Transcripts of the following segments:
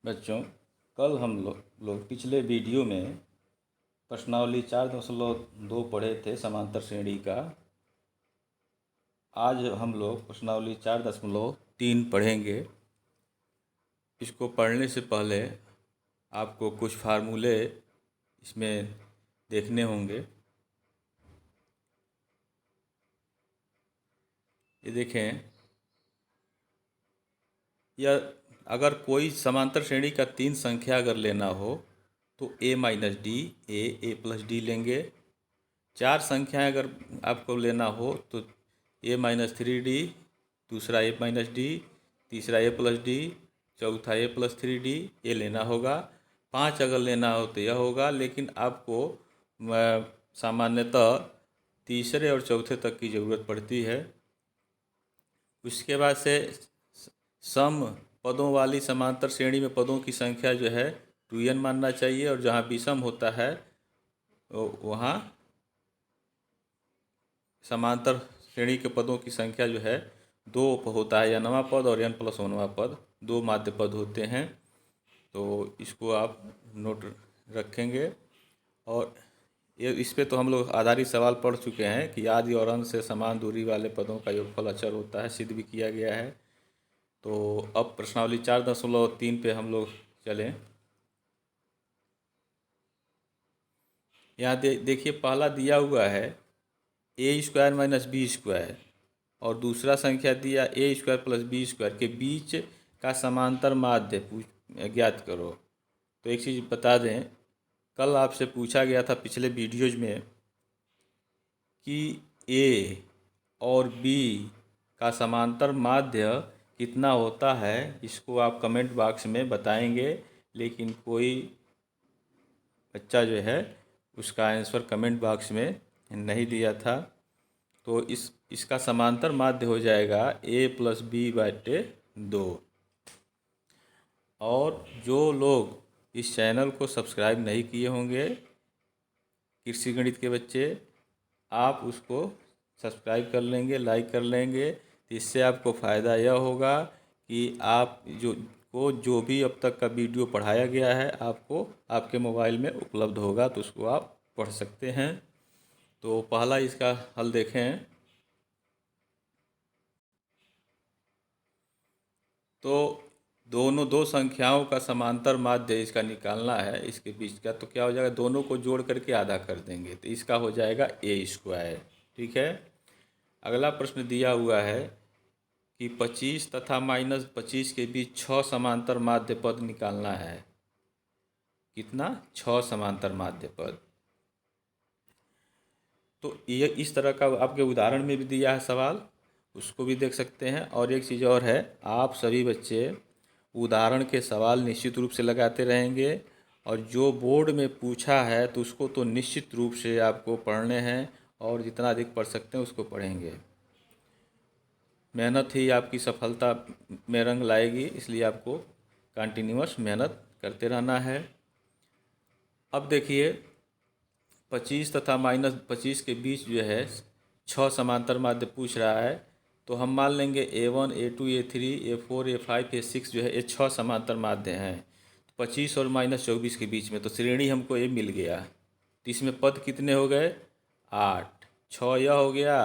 बच्चों, कल हम लोग पिछले वीडियो में प्रश्नावली 4.2 पढ़े थे समांतर श्रेणी का। आज हम लोग प्रश्नावली 4.3 पढ़ेंगे। इसको पढ़ने से पहले आपको कुछ फार्मूले इसमें देखने होंगे। ये देखें, यह अगर कोई समांतर श्रेणी का 3 संख्या अगर लेना हो तो a minus D, A plus D लेंगे। 4 संख्याएं अगर आपको लेना हो तो a माइनस 3d, दूसरा a माइनस डी, तीसरा a प्लस डी, चौथा a प्लस 3d ये लेना होगा। 5 अगर लेना हो तो यह होगा, लेकिन आपको सामान्यतः तीसरे और चौथे तक की ज़रूरत पड़ती है। उसके बाद से सम पदों वाली समांतर श्रेणी में पदों की संख्या जो है 2n मानना चाहिए, और जहाँ विषम होता है वहाँ समांतर श्रेणी के पदों की संख्या जो है 2 होता है, n वां पद और n प्लस 1वां पद, 2 माध्य पद होते हैं। तो इसको आप नोट रखेंगे। और ये इस पे तो हम लोग आधारित सवाल पढ़ चुके हैं कि आदि और अंत से समान दूरी वाले पदों का योगफल अचर होता है, सिद्ध भी किया गया है। तो अब प्रश्नावली 4.3 पे हम लोग चलें। यहाँ देखिए, पहला दिया हुआ है ए स्क्वायर माइनस बी स्क्वायर, और दूसरा संख्या दिया ए स्क्वायर प्लस बी स्क्वायर के बीच का समांतर माध्य ज्ञात करो। तो एक चीज़ बता दें, कल आपसे पूछा गया था पिछले वीडियोज में कि ए और बी का समांतर माध्य कितना होता है। इसको आप कमेंट बॉक्स में बताएंगे, लेकिन कोई बच्चा जो है उसका आंसर कमेंट बॉक्स में नहीं दिया था। तो इसका समांतर माध्य हो जाएगा a प्लस बी बाटे 2। और जो लोग इस चैनल को सब्सक्राइब नहीं किए होंगे, कृषि गणित के बच्चे, आप उसको सब्सक्राइब कर लेंगे, लाइक कर लेंगे। तो इससे आपको फ़ायदा यह होगा कि आप जो भी अब तक का वीडियो पढ़ाया गया है आपको आपके मोबाइल में उपलब्ध होगा, तो उसको आप पढ़ सकते हैं। तो पहला इसका हल देखें। तो दो संख्याओं का समांतर माध्य इसका निकालना है, इसके बीच का। तो क्या हो जाएगा, दोनों को जोड़ करके आधा कर देंगे, तो इसका हो जाएगा ए स्क्वायर। ठीक है। अगला प्रश्न दिया हुआ है कि 25 तथा माइनस 25 के बीच 6 समांतर माध्य पद निकालना है। कितना? 6 समांतर माध्य पद। तो ये इस तरह का आपके उदाहरण में भी दिया है सवाल, उसको भी देख सकते हैं। और एक चीज़ और है, आप सभी बच्चे उदाहरण के सवाल निश्चित रूप से लगाते रहेंगे, और जो बोर्ड में पूछा है तो उसको तो निश्चित रूप से आपको पढ़ने हैं, और जितना अधिक पढ़ सकते हैं उसको पढ़ेंगे। मेहनत ही आपकी सफलता में रंग लाएगी, इसलिए आपको कंटिन्यूअस मेहनत करते रहना है। अब देखिए, 25 तथा माइनस 25 के बीच जो है 6 समांतर माध्य पूछ रहा है। तो हम मान लेंगे A1, A2, A3, A4, A5, A6 जो है ये 6 समांतर माध्य हैं। 25 और माइनस 24 के बीच में तो श्रेणी हमको ये मिल गया। तो इसमें पद कितने हो गए? 8। 6 यह हो गया,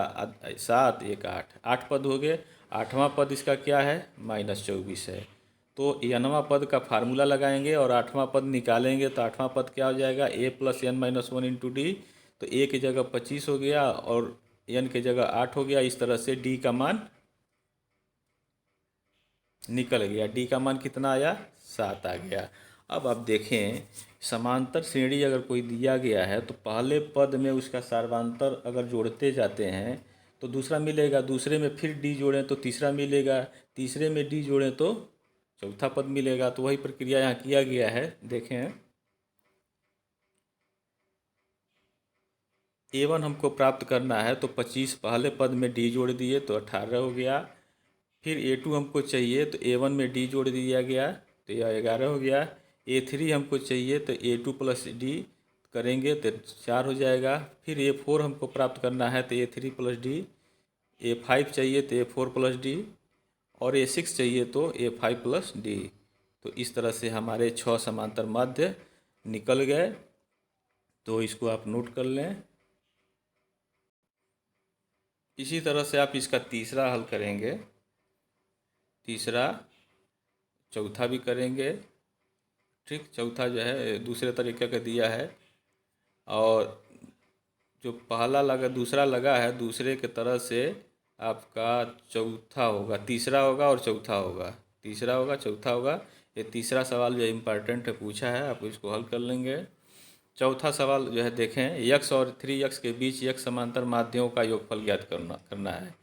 7, 1, 8 पद हो गए। 8वां पद इसका क्या है? माइनस 24 है। तो n वां पद का फार्मूला लगाएंगे और 8वां पद निकालेंगे। तो 8वां पद क्या हो जाएगा? a plus n minus 1 into D. तो a की जगह 25 हो गया और n की जगह 8 हो गया। इस तरह से d का मान निकल गया। d का मान कितना आया? 7 आ गया। अब आप देखें, समांतर श्रेणी अगर कोई दिया गया है तो पहले पद में उसका सर्वांतर अगर जोड़ते जाते हैं तो दूसरा मिलेगा, दूसरे में फिर d जोड़ें तो तीसरा मिलेगा, तीसरे में d जोड़ें तो चौथा पद मिलेगा। तो वही प्रक्रिया यहाँ किया गया है। देखें, A1 हमको प्राप्त करना है तो 25 पहले पद में d जोड़ दिए तो 18 हो गया। फिर A2 हमको चाहिए तो A1 में d जोड़ दिया गया तो यह 11 हो गया। A3 हमको चाहिए तो A2 प्लस d करेंगे तो 4 हो जाएगा। फिर A4 हमको प्राप्त करना है तो A3 प्लस d, A5 चाहिए तो A4 प्लस d, और A6 चाहिए तो A5 प्लस d। तो इस तरह से हमारे 6 समांतर माध्य निकल गए। तो इसको आप नोट कर लें। इसी तरह से आप इसका तीसरा हल करेंगे, तीसरा चौथा भी करेंगे। ठीक, चौथा जो है दूसरे तरीके का दिया है, और जो पहला लगा दूसरा लगा है, दूसरे के तरह से आपका चौथा होगा, तीसरा होगा और चौथा होगा, तीसरा होगा चौथा होगा। ये तीसरा सवाल जो इम्पॉर्टेंट है पूछा है, आप इसको हल कर लेंगे। चौथा सवाल जो है देखें, यक्स और 3x के बीच यक्स समांतर माध्यों का योगफल ज्ञात करना है।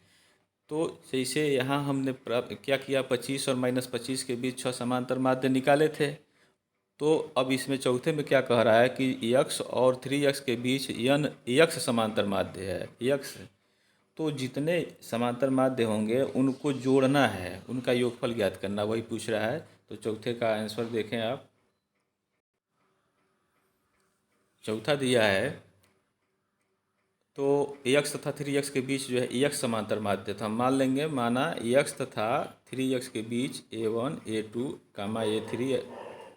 तो जैसे यहाँ हमने प्राप्त क्या किया, 25 और -25 के बीच 6 समांतर माध्य निकाले थे। तो अब इसमें चौथे में क्या कह रहा है कि यक्स और 3x के बीच यक्स समांतर माध्य है, यक्स। तो जितने समांतर माध्य होंगे उनको जोड़ना है, उनका योगफल ज्ञात करना, वही पूछ रहा है। तो चौथे का आंसर देखें आप, चौथा दिया है तो यक्स तथा 3x के बीच जो है यक्स समांतर माध्य था, हम मान लेंगे, माना यक्स तथा 3x के बीच a1 a2 a3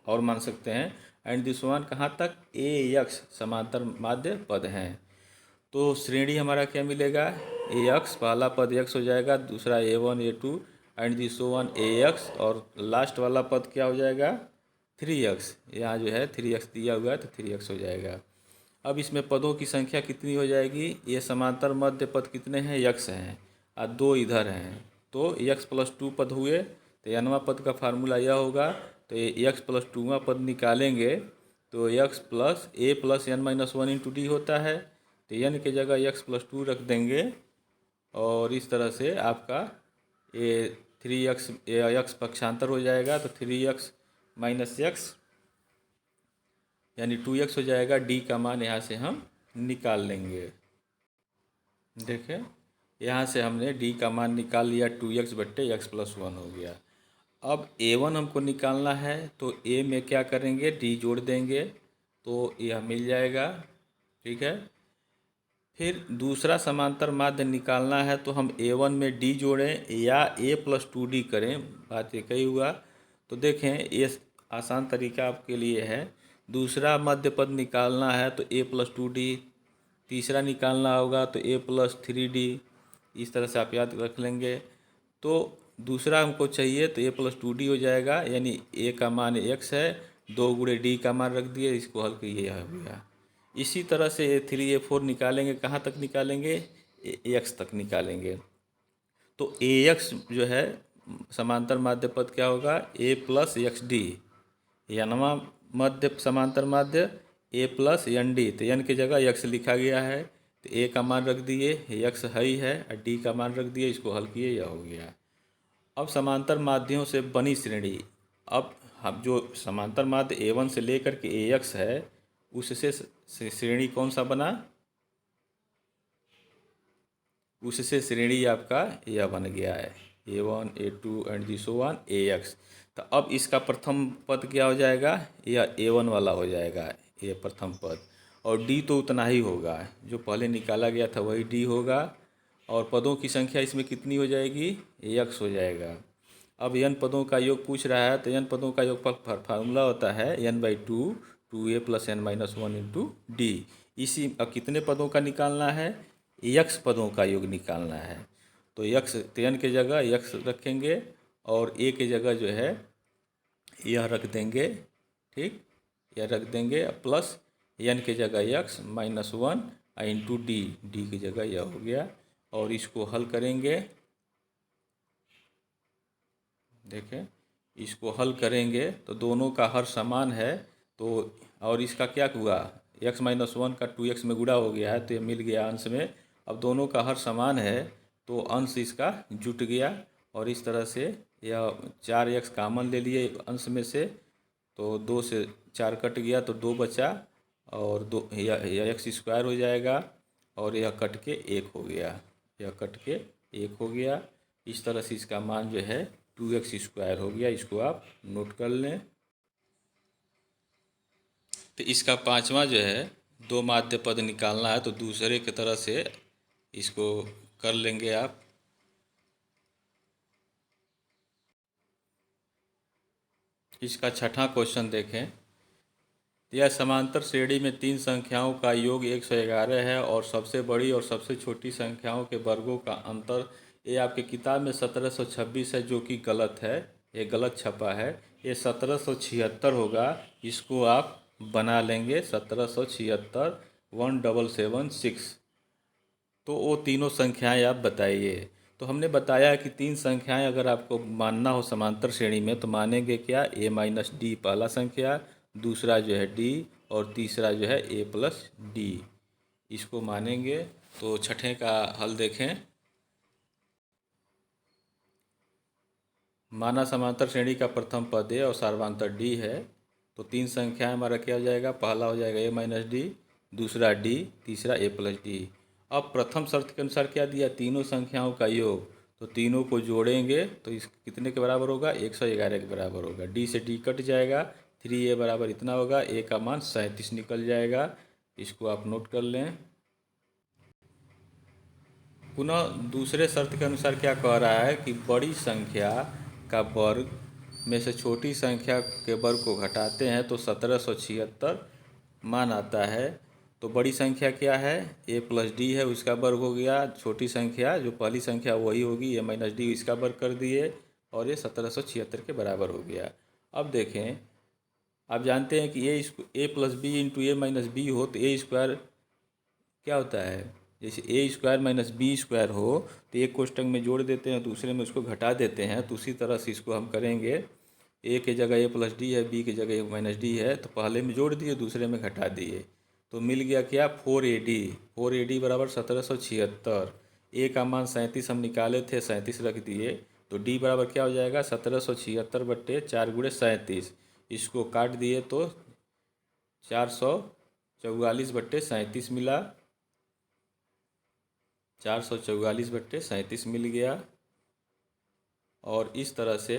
और मान सकते हैं, एंड दिस वन कहाँ तक, ए यक्स समांतर माध्य पद हैं। तो श्रेणी हमारा क्या मिलेगा, ए यक्स, पहला पद यक्स हो जाएगा, दूसरा a1 a2 and this one A x, और लास्ट वाला पद क्या हो जाएगा, 3x। यहाँ जो है 3x दिया हुआ है तो 3x हो जाएगा। अब इसमें पदों की संख्या कितनी हो जाएगी, ये समांतर मध्य पद कितने हैं, यक्स हैं और 2 इधर हैं, तो x+2 पद हुए। तो nवां पद का फार्मूला यह होगा, तो ये x+2वां पद निकालेंगे तो x plus a plus n-1 into D होता है। तो n की जगह x+2 रख देंगे, और इस तरह से आपका ये 3x x पक्षांतर हो जाएगा, तो 3x माइनस x यानी 2x हो जाएगा। डी का मान यहाँ से हम निकाल लेंगे। देखें, यहाँ से हमने डी का मान निकाल लिया, 2x बट्टे x+1 हो गया। अब a1 हमको निकालना है, तो a में क्या करेंगे, d जोड़ देंगे तो यह मिल जाएगा। ठीक है, फिर दूसरा समांतर माध्य निकालना है, तो हम a1 में d जोड़ें या a+2d करें, बात एक ही हुआ। तो देखें, ये आसान तरीका आपके लिए है। दूसरा मध्य पद निकालना है तो a+2d, तीसरा निकालना होगा तो a+3d, इस तरह से आप याद रख लेंगे। तो दूसरा हमको चाहिए तो a+2d हो जाएगा, यानी a का मान x है, 2 गुणे d का मान रख दिए, इसको हल किए हो गया। इसी तरह से a3 a4 निकालेंगे, कहाँ तक निकालेंगे, x तक निकालेंगे। तो ax जो है समांतर माध्य पद क्या होगा, a प्लस xd, नवा मध्य समांतर माध्य a प्लस एन डी, तो n की जगह x लिखा गया है, तो a का मान रख दिए, x है और d का मान रख दिए, इसको हल किए, यह हो गया। अब समांतर माध्यों से बनी श्रेणी, अब हम जो समांतर माध्य a1 से लेकर के ax है, उससे श्रेणी कौन सा बना, उससे श्रेणी आपका यह बन गया है, a1 a2 and this one ax। तो अब इसका प्रथम पद क्या हो जाएगा, यह a1 वाला हो जाएगा, ये प्रथम पद, और d तो उतना ही होगा, जो पहले निकाला गया था वही d होगा, और पदों की संख्या इसमें कितनी हो जाएगी, x हो जाएगा। अब n पदों का योग पूछ रहा है, तो n पदों का योग फार्मूला होता है n/2 2a plus n-1 into D. इसी अब कितने पदों का निकालना है, x पदों का योग निकालना है। तो x, n की जगह x रखेंगे और a की जगह जो है यह रख देंगे। ठीक, यह रख देंगे, प्लस n की जगह x -1 इंटू डी, डी की जगह यह हो गया, और इसको हल करेंगे। देखें, इसको हल करेंगे तो दोनों का हर समान है, तो और इसका क्या हुआ, x-1 का 2x में गुणा हो गया है, तो ये मिल गया अंश में। अब दोनों का हर समान है तो अंश इसका जुट गया, और इस तरह से यह 4x कामन ले लिए अंश में से, तो 2 से 4 कट गया तो 2 बचा, और 2 यह x² हो जाएगा, और यह कट के 1 हो गया, यह कट के 1 हो गया। इस तरह से इसका मान जो है 2x² हो गया, इसको आप नोट कर लें। तो इसका पांचवा जो है 2 माध्य पद निकालना है, तो दूसरे की तरह से इसको कर लेंगे आप। इसका छठा क्वेश्चन देखें। यह समांतर श्रेणी में तीन संख्याओं का योग 111 है और सबसे बड़ी और सबसे छोटी संख्याओं के वर्गों का अंतर, ये आपके किताब में 1726 है जो कि गलत है, ये गलत छपा है। ये 1776 होगा, इसको आप बना लेंगे 1776 1776। तो वो तीनों संख्याएं आप बताइए। तो हमने बताया कि तीन संख्याएं अगर आपको मानना हो समांतर श्रेणी में तो मानेंगे क्या, a माइनस डी पहला संख्या, दूसरा जो है d और तीसरा जो है a प्लस डी, इसको मानेंगे। तो छठे का हल देखें। माना समांतर श्रेणी का प्रथम पद a और सार्वधातुक d है, तो तीन संख्याएं हमारा क्या हो जाएगा, पहला हो जाएगा a माइनस डी, दूसरा d, तीसरा a प्लस डी। अब प्रथम शर्त के अनुसार क्या दिया, तीनों संख्याओं का योग, तो तीनों को जोड़ेंगे तो इस कितने के बराबर होगा, 111 के बराबर होगा। d से d कट जाएगा, 3a बराबर इतना होगा, a का मान 37 निकल जाएगा। इसको आप नोट कर लें। पुनः दूसरे शर्त के अनुसार क्या कह रहा है कि बड़ी संख्या का वर्ग में से छोटी संख्या के वर्ग को घटाते हैं तो 1776 मान आता है। तो बड़ी संख्या क्या है, a प्लस डी है, उसका वर्ग हो गया। छोटी संख्या जो पहली संख्या वही होगी a माइनस डी, इसका वर्ग कर दिए और ये 1776 के बराबर हो गया। अब देखें, आप जानते हैं कि a plus B into A minus B हो तो a स्क्वायर क्या होता है, जैसे A square minus B square हो तो एक कोष्टक में जोड़ देते हैं, दूसरे में उसको घटा देते हैं। तो उसी तरह से इसको हम करेंगे, ए के जगह ए प्लस डी है, बी की जगह ए माइनस डी है, तो पहले में जोड़ दिए, दूसरे में घटा दिए, तो मिल गया क्या, 4AD। 4AD बराबर 1776। ए का मान 37 हम निकाले थे, 37 रख दिए, तो डी बराबर क्या हो जाएगा, 1776 बट्टे 4 गुणे 37। इसको काट दिए तो 444 बट्टे 37 मिला, 444 बट्टे 37 मिल गया। और इस तरह से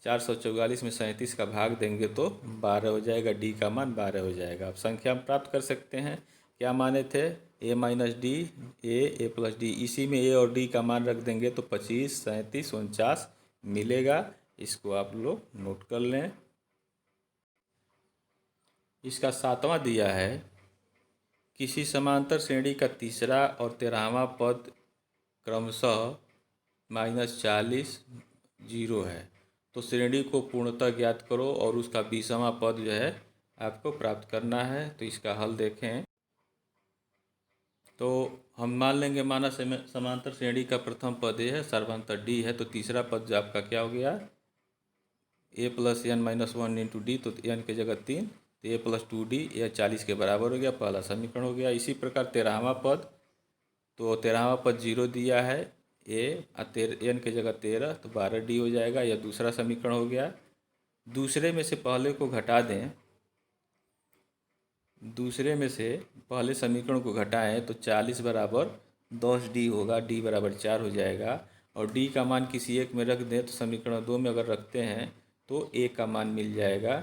444 में 37 का भाग देंगे तो 12 हो जाएगा, डी का मान 12 हो जाएगा। आप संख्या प्राप्त कर सकते हैं। क्या माने थे, a minus D, A plus D, इसी में a और d का मान रख देंगे तो 25, 37, 49 मिलेगा। इसको आप लोग नोट कर लें। इसका सातवां दिया है, किसी समांतर श्रेणी का तीसरा और 13वां पद क्रमशः -40 0 है, तो श्रेणी को पूर्णतः ज्ञात करो और उसका 20वां पद जो है आपको प्राप्त करना है। तो इसका हल देखें। तो हम मान लेंगे, माना समांतर श्रेणी का प्रथम पद ए है, सार्वधातुक डी है, तो तीसरा पद जो आपका क्या हो गया, a plus N minus 1 into D, तो एन की जगह 3, तो a प्लस 2d, यह 40 के बराबर हो गया, पहला समीकरण हो गया। इसी प्रकार 13वां पद, तो 13वां पद 0 दिया है, एन की जगह 13, तो 12d हो जाएगा, यह दूसरा समीकरण हो गया। दूसरे में से पहले को घटा दें, दूसरे में से पहले समीकरण को घटाएं तो 40 बराबर 10d होगा, d बराबर 4 हो जाएगा। और d का मान किसी एक में रख दें तो समीकरण 2 में अगर रखते हैं तो a का मान मिल जाएगा।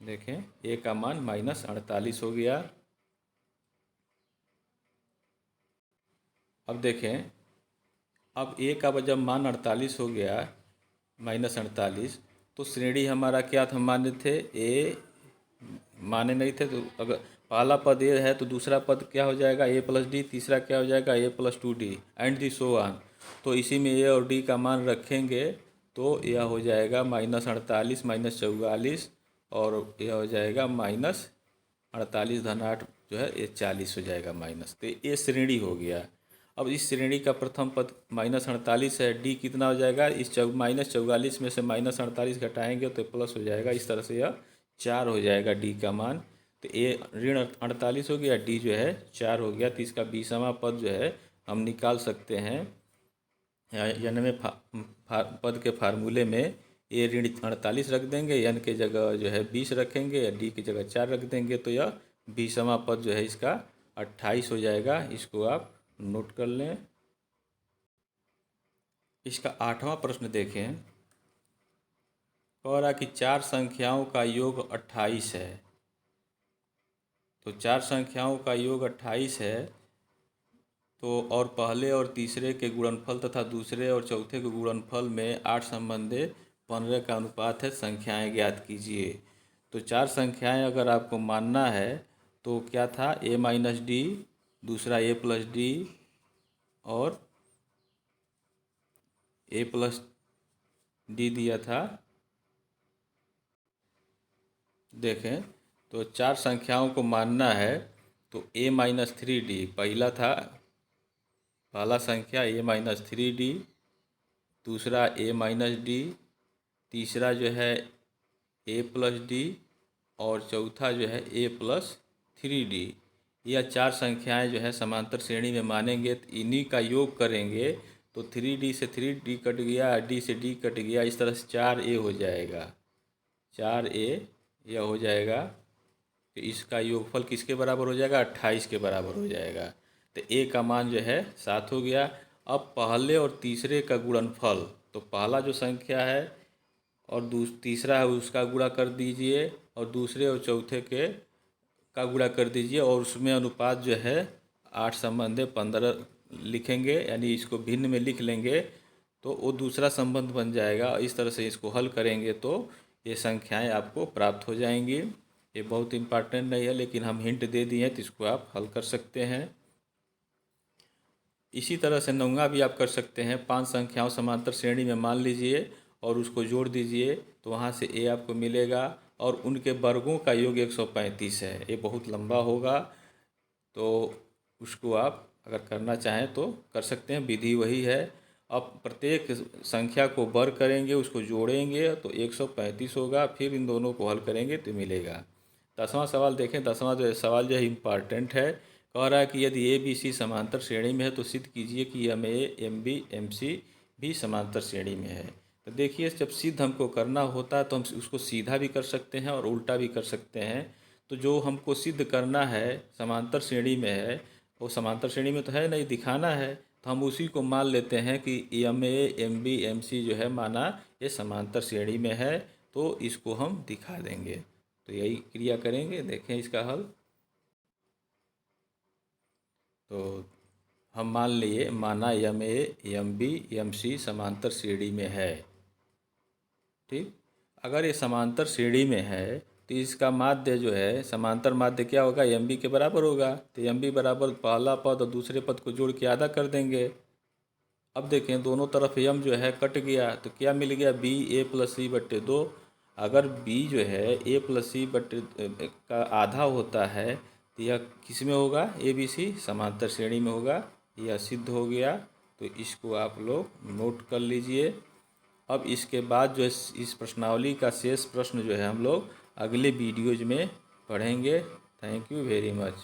देखें, a का मान -48 हो गया। अब देखें, अब a का जब मान 48 हो गया, -48, तो श्रेणी हमारा क्या था, माने थे a, माने नहीं थे, तो अगर पहला पद ए है तो दूसरा पद क्या हो जाएगा, a प्लस डी, तीसरा क्या हो जाएगा, a plus 2d and the so on. तो इसी में a और d का मान रखेंगे तो यह हो जाएगा -48 -44, और यह हो जाएगा -48 धन 8 जो है ये 40 हो जाएगा माइनस। तो ये श्रेणी हो गया। अब इस श्रेणी का प्रथम पद -48 है, डी कितना हो जाएगा, इस -44 में से -48 घटाएंगे तो प्लस हो जाएगा। इस तरह से यह 4 हो जाएगा डी का मान। तो ए ऋण 48 हो गया, डी जो है 4 हो गया। तो इसका 20वां पद जो है हम निकाल सकते हैं। 91 पद के फार्मूले में ए ऋण 48 रख देंगे, एन के जगह जो है 20 रखेंगे, डी की जगह 4 रख देंगे, तो यह 20वां पद जो है इसका 28 हो जाएगा। इसको आप नोट कर लें। इसका 8वां प्रश्न देखें। कह रहा कि चार संख्याओं का योग 28 है। तो चार संख्याओं का योग 28 है, तो और पहले और तीसरे के गुणनफल तथा दूसरे और चौथे के गुणनफल में 8 संबंधे 15 का अनुपात है, संख्याएं ज्ञात कीजिए। तो 4 संख्याएं अगर आपको मानना है तो क्या था, a माइनस डी, दूसरा a प्लस डी और a प्लस डी दिया था। देखें तो 4 संख्याओं को मानना है तो a माइनस 3d पहला था, पहला संख्या a माइनस 3d, दूसरा a माइनस डी, तीसरा जो है a प्लस डी और चौथा जो है a प्लस 3d। यह 4 संख्याएं जो है समांतर श्रेणी में मानेंगे तो इन्हीं का योग करेंगे तो 3d से 3d कट गया, d से d कट गया, इस तरह से 4a हो जाएगा, 4a यह हो जाएगा। तो इसका योगफल किसके बराबर हो जाएगा, 28 के बराबर हो जाएगा। तो a का मान जो है 7 हो गया। अब पहले और तीसरे का गुणनफल, तो पहला जो संख्या है और तीसरा है उसका गुणा कर दीजिए और दूसरे और चौथे के का गुणा कर दीजिए और उसमें अनुपात जो है 8 संबंध 15 लिखेंगे, यानी इसको भिन्न में लिख लेंगे तो वो दूसरा संबंध बन जाएगा। इस तरह से इसको हल करेंगे तो ये संख्याएं आपको प्राप्त हो जाएंगी। ये बहुत इम्पॉर्टेंट नहीं है लेकिन हम हिंट दे दिए हैं तो इसको आप हल कर सकते हैं। इसी तरह से 9वां भी आप कर सकते हैं। 5 संख्याओं समांतर श्रेणी में मान लीजिए और उसको जोड़ दीजिए तो वहाँ से a आपको मिलेगा और उनके वर्गों का योग 135 है। ये बहुत लंबा होगा तो उसको आप अगर करना चाहें तो कर सकते हैं, विधि वही है। अब प्रत्येक संख्या को वर्ग करेंगे, उसको जोड़ेंगे तो 135 होगा, फिर इन दोनों को हल करेंगे तो मिलेगा। 10वां सवाल देखें। 10वां सवाल जो है इम्पॉर्टेंट है। कह रहा है कि यदि ए बी सी समांतर श्रेणी में है तो सिद्ध कीजिए कि M A M B M C भी समांतर श्रेणी में है। तो देखिए जब सिद्ध हमको करना होता है तो हम उसको सीधा भी कर सकते हैं और उल्टा भी कर सकते हैं। तो जो हमको सिद्ध करना है समांतर श्रेणी में है, वो समांतर श्रेणी में तो है नहीं, दिखाना है, तो हम उसी को मान लेते हैं कि M A M B M C जो है माना ये समांतर श्रेणी में है, तो इसको हम दिखा देंगे। तो यही क्रिया करेंगे। देखें इसका हल। तो हम मान लिए, माना M A M B M C समांतर श्रेणी में है। ठीक, अगर ये समांतर श्रेणी में है तो इसका माध्य जो है, समांतर माध्य क्या होगा, एम बी के बराबर होगा। तो एम बी बराबर पहला पद और दूसरे पद को जोड़ के आधा कर देंगे। अब देखें दोनों तरफ एम जो है कट गया तो क्या मिल गया, बी ए प्लस सी बट्टे 2। अगर बी जो है ए प्लस सी बट्टे का आधा होता है तो यह किस में होगा, ए बी सी समांतर श्रेणी में होगा। यह सिद्ध हो गया। तो इसको आप लोग नोट कर लीजिए। अब इसके बाद जो है इस प्रश्नावली का शेष प्रश्न जो है हम लोग अगले वीडियोज में पढ़ेंगे। Thank you very much.